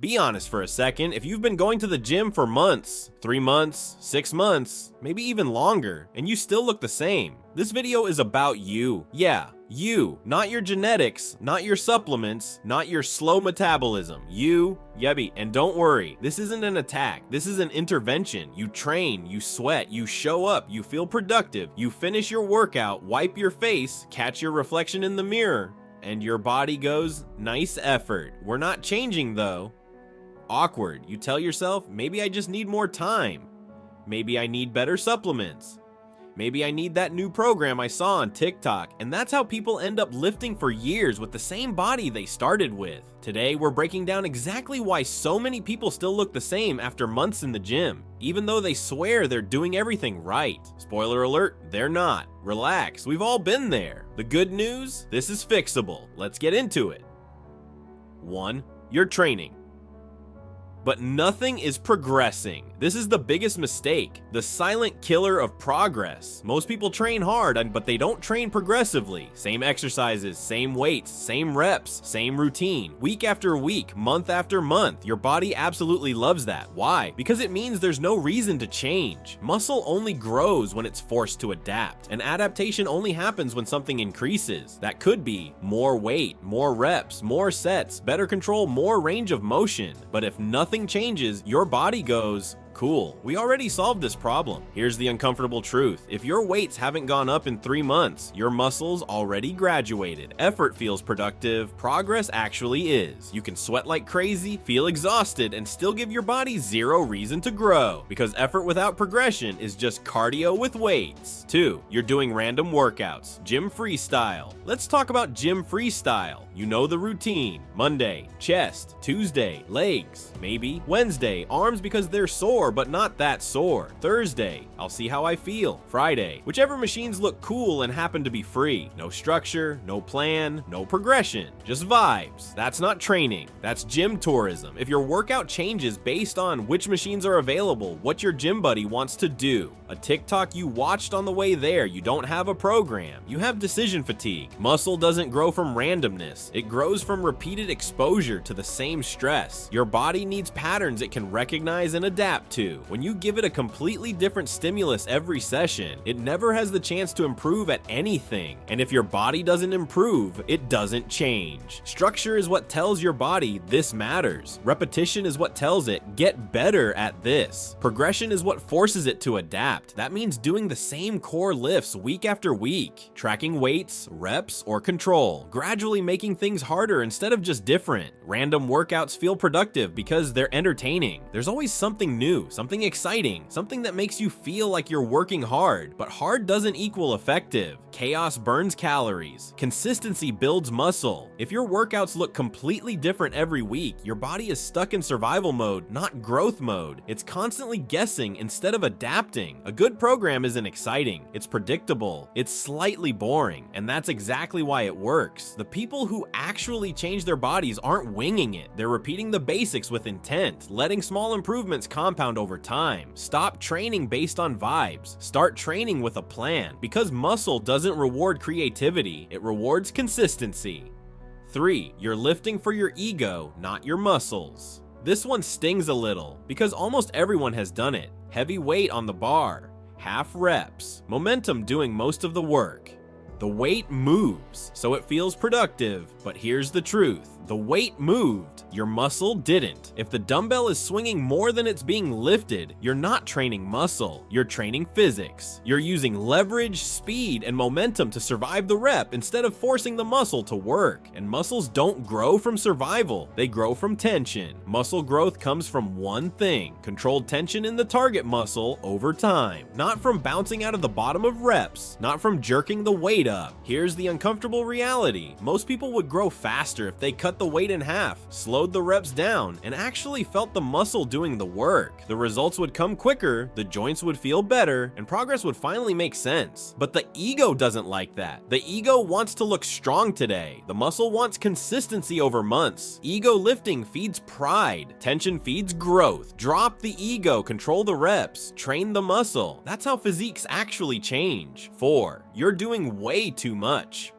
Be honest for a second, if you've been going to the gym for months, 3 months, 6 months, maybe even longer, and you still look the same, this video is about you. Yeah, you, not your genetics, not your supplements, not your slow metabolism. You, yebby, and don't worry, this isn't an attack, this is an intervention. You train, you sweat, you show up, you feel productive, you finish your workout, wipe your face, catch your reflection in the mirror, and your body goes, nice effort. We're not changing though. Awkward. You tell yourself, maybe I just need more time. Maybe I need better supplements. Maybe I need that new program I saw on TikTok, and that's how people end up lifting for years with the same body they started with. Today, we're breaking down exactly why so many people still look the same after months in the gym, even though they swear they're doing everything right. Spoiler alert, they're not. Relax, we've all been there. The good news? This is fixable. Let's get into it. 1. You're training. But nothing is progressing. This is the biggest mistake, the silent killer of progress. Most people train hard, but they don't train progressively. Same exercises, same weights, same reps, same routine. Week after week, month after month. Your body absolutely loves that. Why? Because it means there's no reason to change. Muscle only grows when it's forced to adapt. And adaptation only happens when something increases. That could be more weight, more reps, more sets, better control, more range of motion. But if nothing changes, your body goes, cool, we already solved this problem. Here's the uncomfortable truth. If your weights haven't gone up in 3 months, your muscles already graduated. Effort feels productive, progress actually is. You can sweat like crazy, feel exhausted, and still give your body zero reason to grow, because effort without progression is just cardio with weights. 2. You're doing random workouts, gym freestyle. Let's talk about gym freestyle. You know the routine. Monday, chest. Tuesday, legs. Maybe Wednesday, arms because they're sore, but not that sore. Thursday, I'll see how I feel. Friday, whichever machines look cool and happen to be free. No structure, no plan, no progression, just vibes. That's not training, that's gym tourism. If your workout changes based on which machines are available, what your gym buddy wants to do, a TikTok you watched on the way there, you don't have a program, you have decision fatigue. Muscle doesn't grow from randomness, it grows from repeated exposure to the same stress. Your body needs patterns it can recognize and adapt to. When you give it a completely different stimulus every session, it never has the chance to improve at anything. And if your body doesn't improve, it doesn't change. Structure is what tells your body this matters. Repetition is what tells it get better at this. Progression is what forces it to adapt. That means doing the same core lifts week after week, tracking weights, reps, or control, gradually making things harder instead of just different. Random workouts feel productive because they're entertaining. There's always something new, something exciting, something that makes you feel like you're working hard, but hard doesn't equal effective. Chaos burns calories. Consistency builds muscle. If your workouts look completely different every week, your body is stuck in survival mode, not growth mode. It's constantly guessing instead of adapting. A good program isn't exciting. It's predictable. It's slightly boring, and that's exactly why it works. The people who actually change their bodies aren't winging it. They're repeating the basics with intent, letting small improvements compound over time. Stop training based on vibes. Start training with a plan, because muscle doesn't reward creativity, it rewards consistency. 3. You're lifting for your ego, not your muscles. This one stings a little, because almost everyone has done it. Heavy weight on the bar, half reps, momentum doing most of the work. The weight moves, so it feels productive, but here's the truth. The weight moved, your muscle didn't. If the dumbbell is swinging more than it's being lifted, you're not training muscle, you're training physics. You're using leverage, speed, and momentum to survive the rep instead of forcing the muscle to work. And muscles don't grow from survival, they grow from tension. Muscle growth comes from one thing: controlled tension in the target muscle over time. Not from bouncing out of the bottom of reps, not from jerking the weight up. Here's the uncomfortable reality. Most people would grow faster if they cut the weight in half, slowed the reps down, and actually felt the muscle doing the work. The results would come quicker, the joints would feel better, and progress would finally make sense. But the ego doesn't like that. The ego wants to look strong today. The muscle wants consistency over months. Ego lifting feeds pride. Tension feeds growth. Drop the ego, control the reps, train the muscle. That's how physiques actually change. 4. You're doing way too much.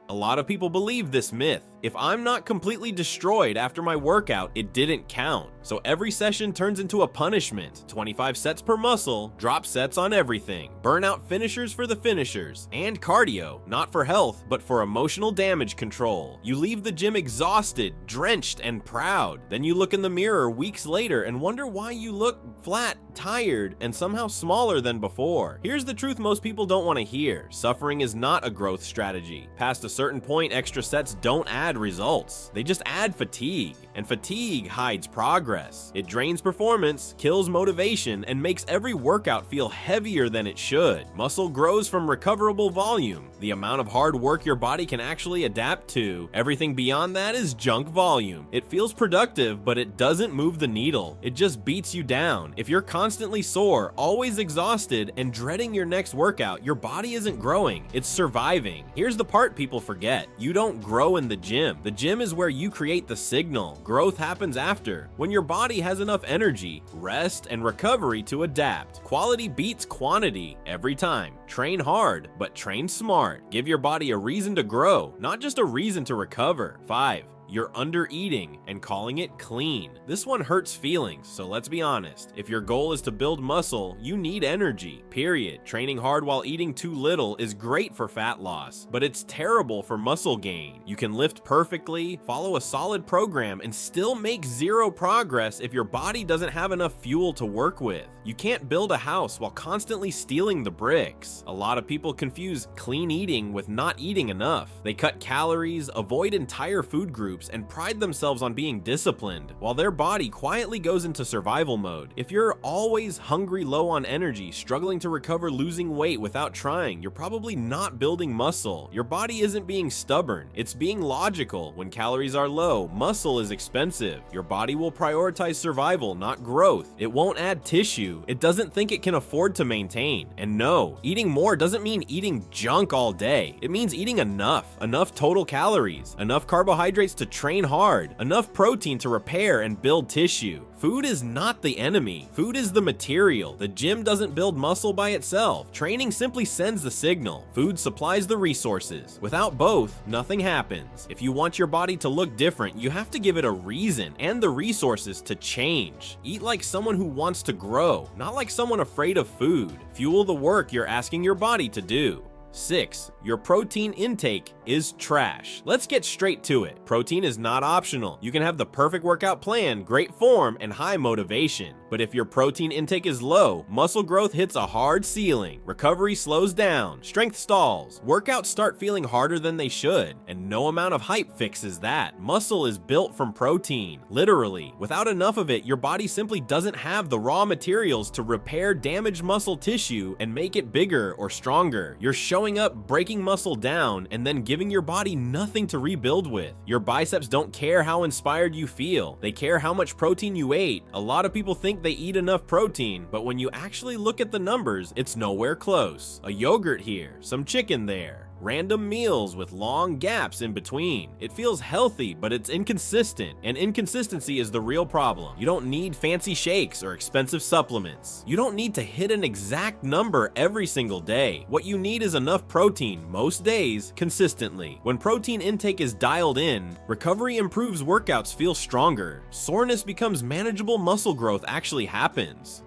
A lot of people believe this myth. If I'm not completely destroyed after my workout, it didn't count. So every session turns into a punishment. 25 sets per muscle, drop sets on everything, burnout finishers for the finishers, and cardio, not for health, but for emotional damage control. You leave the gym exhausted, drenched, and proud. Then you look in the mirror weeks later and wonder why you look flat, tired, and somehow smaller than before. Here's the truth most people don't want to hear. Suffering is not a growth strategy. Past a certain point, extra sets don't add results. They just add fatigue, and fatigue hides progress. It drains performance, kills motivation, and makes every workout feel heavier than it should. Muscle grows from recoverable volume, the amount of hard work your body can actually adapt to. Everything beyond that is junk volume. It feels productive, but it doesn't move the needle. It just beats you down. If you're constantly sore, always exhausted, and dreading your next workout, your body isn't growing, it's surviving. Here's the part people forget. You don't grow in the gym. The gym is where you create the signal. Growth happens after, when your body has enough energy, rest, and recovery to adapt. Quality beats quantity every time. Train hard, but train smart. Give your body a reason to grow, not just a reason to recover. 5. You're under-eating and calling it clean. This one hurts feelings, so let's be honest. If your goal is to build muscle, you need energy, period. Training hard while eating too little is great for fat loss, but it's terrible for muscle gain. You can lift perfectly, follow a solid program, and still make zero progress if your body doesn't have enough fuel to work with. You can't build a house while constantly stealing the bricks. A lot of people confuse clean eating with not eating enough. They cut calories, avoid entire food groups, and pride themselves on being disciplined, while their body quietly goes into survival mode. If you're always hungry, low on energy, struggling to recover losing weight without trying, you're probably not building muscle. Your body isn't being stubborn, it's being logical. When calories are low, muscle is expensive. Your body will prioritize survival, not growth. It won't add tissue. It doesn't think it can afford to maintain. And no, eating more doesn't mean eating junk all day. It means eating enough total calories, enough carbohydrates to train hard, enough protein to repair and build tissue. Food is not the enemy. Food is the material. The gym doesn't build muscle by itself. Training simply sends the signal. Food supplies the resources. Without both, nothing happens. If you want your body to look different, you have to give it a reason and the resources to change. Eat like someone who wants to grow, not like someone afraid of food. Fuel the work you're asking your body to do. 6. Your protein intake is trash. Let's get straight to it. Protein is not optional. You can have the perfect workout plan, great form, and high motivation. But if your protein intake is low, muscle growth hits a hard ceiling, recovery slows down, strength stalls, workouts start feeling harder than they should, and no amount of hype fixes that. Muscle is built from protein, literally. Without enough of it, your body simply doesn't have the raw materials to repair damaged muscle tissue and make it bigger or stronger. You're showing up, breaking muscle down, and then giving your body nothing to rebuild with. Your biceps don't care how inspired you feel. They care how much protein you ate. A lot of people think they eat enough protein, but when you actually look at the numbers, it's nowhere close. A yogurt here, some chicken there. Random meals with long gaps in between. It feels healthy, but it's inconsistent, and inconsistency is the real problem. You don't need fancy shakes or expensive supplements. You don't need to hit an exact number every single day. What you need is enough protein most days consistently. When protein intake is dialed in, recovery improves, workouts feel stronger, soreness becomes manageable, muscle growth actually happens.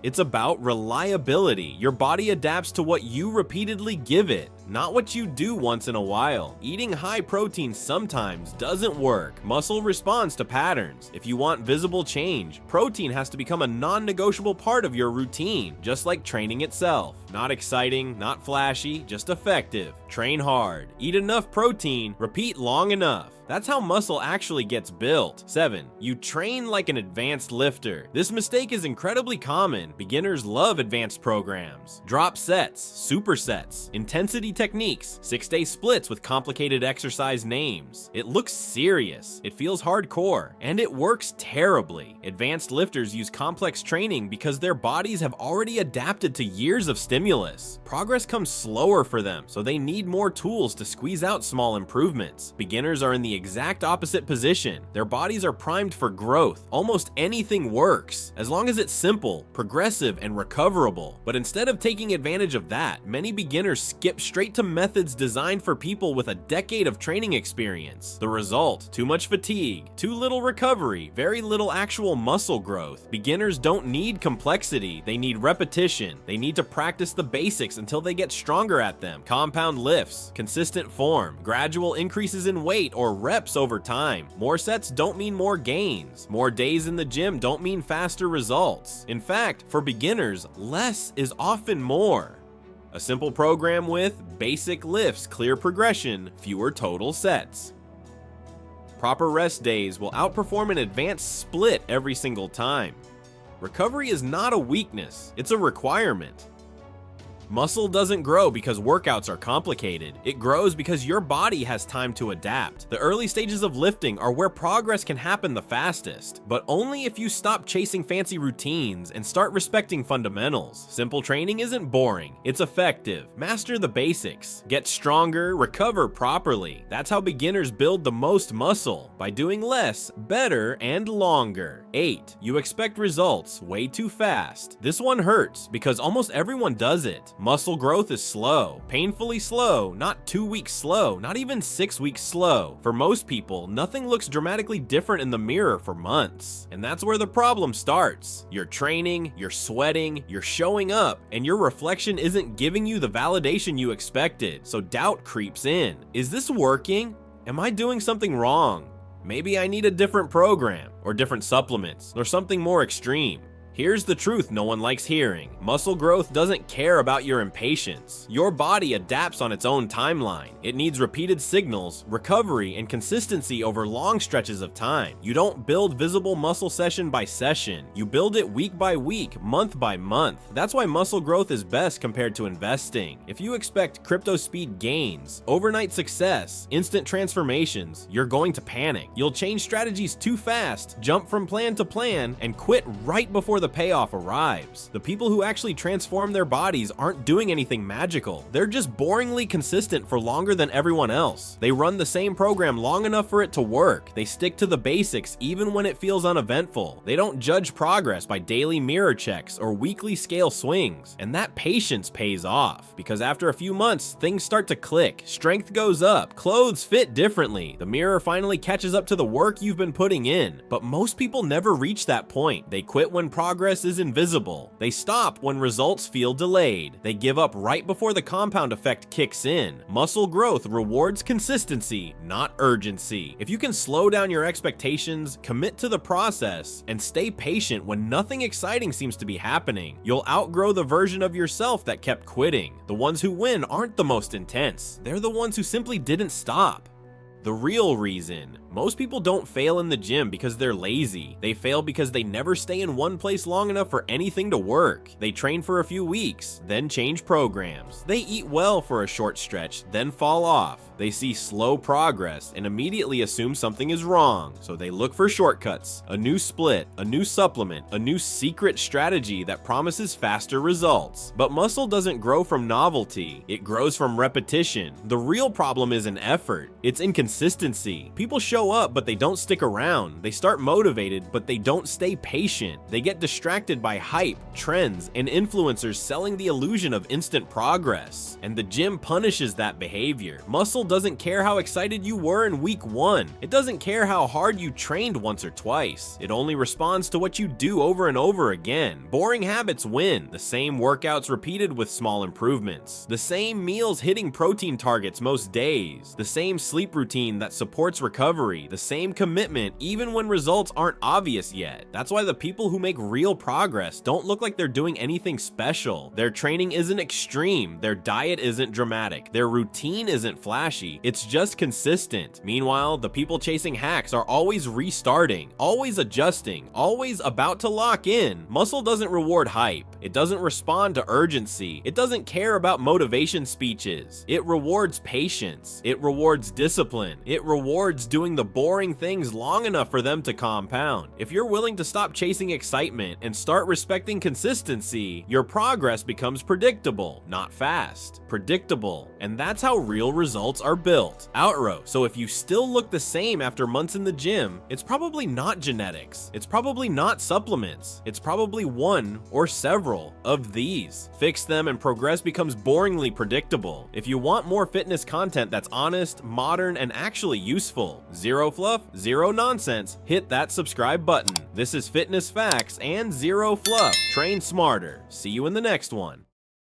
It's about reliability. Your body adapts to what you repeatedly give it, not what you do once in a while. Eating high protein sometimes doesn't work. Muscle responds to patterns. If you want visible change, protein has to become a non-negotiable part of your routine, just like training itself. Not exciting, not flashy, just effective. Train hard, eat enough protein, repeat long enough. That's how muscle actually gets built. 7. You train like an advanced lifter. This mistake is incredibly common. Beginners love advanced programs. Drop sets, supersets, intensity techniques, 6-day splits with complicated exercise names. It looks serious, it feels hardcore, and it works terribly. Advanced lifters use complex training because their bodies have already adapted to years of stimulus. Progress comes slower for them, so they need more tools to squeeze out small improvements. Beginners are in the exact opposite position. Their bodies are primed for growth. Almost anything works, as long as it's simple, progressive, and recoverable. But instead of taking advantage of that, many beginners skip straight straight to methods designed for people with a decade of training experience. The result: too much fatigue, too little recovery, very little actual muscle growth. Beginners don't need complexity, they need repetition. They need to practice the basics until they get stronger at them. Compound lifts, consistent form, gradual increases in weight or reps over time. More sets don't mean more gains. More days in the gym don't mean faster results. In fact, for beginners, less is often more. A simple program with basic lifts, clear progression, fewer total sets. Proper rest days will outperform an advanced split every single time. Recovery is not a weakness, it's a requirement. Muscle doesn't grow because workouts are complicated. It grows because your body has time to adapt. The early stages of lifting are where progress can happen the fastest, but only if you stop chasing fancy routines and start respecting fundamentals. Simple training isn't boring, it's effective. Master the basics. Get stronger, recover properly. That's how beginners build the most muscle, by doing less, better, and longer. 8. You expect results way too fast. This one hurts because almost everyone does it. Muscle growth is slow, painfully slow, not 2 weeks slow, not even 6 weeks slow. For most people, nothing looks dramatically different in the mirror for months. And that's where the problem starts. You're training, you're sweating, you're showing up, and your reflection isn't giving you the validation you expected, so doubt creeps in. Is this working? Am I doing something wrong? Maybe I need a different program, or different supplements, or something more extreme. Here's the truth no one likes hearing. Muscle growth doesn't care about your impatience. Your body adapts on its own timeline. It needs repeated signals, recovery, and consistency over long stretches of time. You don't build visible muscle session by session. You build it week by week, month by month. That's why muscle growth is best compared to investing. If you expect crypto speed gains, overnight success, instant transformations, you're going to panic. You'll change strategies too fast, jump from plan to plan, and quit right before the payoff arrives. The people who actually transform their bodies aren't doing anything magical. They're just boringly consistent for longer than everyone else. They run the same program long enough for it to work. They stick to the basics even when it feels uneventful. They don't judge progress by daily mirror checks or weekly scale swings. And that patience pays off, because after a few months, things start to click. Strength goes up, clothes fit differently. The mirror finally catches up to the work you've been putting in. But most people never reach that point. They quit when progress is invisible. They stop when results feel delayed. They give up right before the compound effect kicks in. Muscle growth rewards consistency, not urgency. If you can slow down your expectations, commit to the process, and stay patient when nothing exciting seems to be happening, you'll outgrow the version of yourself that kept quitting. The ones who win aren't the most intense. They're the ones who simply didn't stop. The real reason: most people don't fail in the gym because they're lazy. They fail because they never stay in one place long enough for anything to work. They train for a few weeks, then change programs. They eat well for a short stretch, then fall off. They see slow progress and immediately assume something is wrong, so they look for shortcuts, a new split, a new supplement, a new secret strategy that promises faster results. But muscle doesn't grow from novelty, it grows from repetition. The real problem isn't effort, it's inconsistency. People show up, but they don't stick around. They start motivated, but they don't stay patient. They get distracted by hype, trends, and influencers selling the illusion of instant progress. And the gym punishes that behavior. Muscle doesn't care how excited you were in week 1. It doesn't care how hard you trained once or twice. It only responds to what you do over and over again. Boring habits win. The same workouts repeated with small improvements. The same meals hitting protein targets most days. The same sleep routine that supports recovery. The same commitment even when results aren't obvious yet. That's why the people who make real progress don't look like they're doing anything special. Their training isn't extreme. Their diet isn't dramatic. Their routine isn't flashy. It's just consistent. Meanwhile, the people chasing hacks are always restarting, always adjusting, always about to lock in. Muscle doesn't reward hype. It doesn't respond to urgency. It doesn't care about motivation speeches. It rewards patience. It rewards discipline. It rewards doing the boring things long enough for them to compound. If you're willing to stop chasing excitement and start respecting consistency, your progress becomes predictable, not fast. Predictable. And that's how real results are built. Outrow. So if you still look the same after months in the gym, it's probably not genetics. It's probably not supplements. It's probably one or several several of these. Fix them and progress becomes boringly predictable. If you want more fitness content that's honest, modern, and actually useful, zero fluff, zero nonsense, hit that subscribe button. This is Fitness Facts and Zero Fluff. Train smarter. See you in the next one.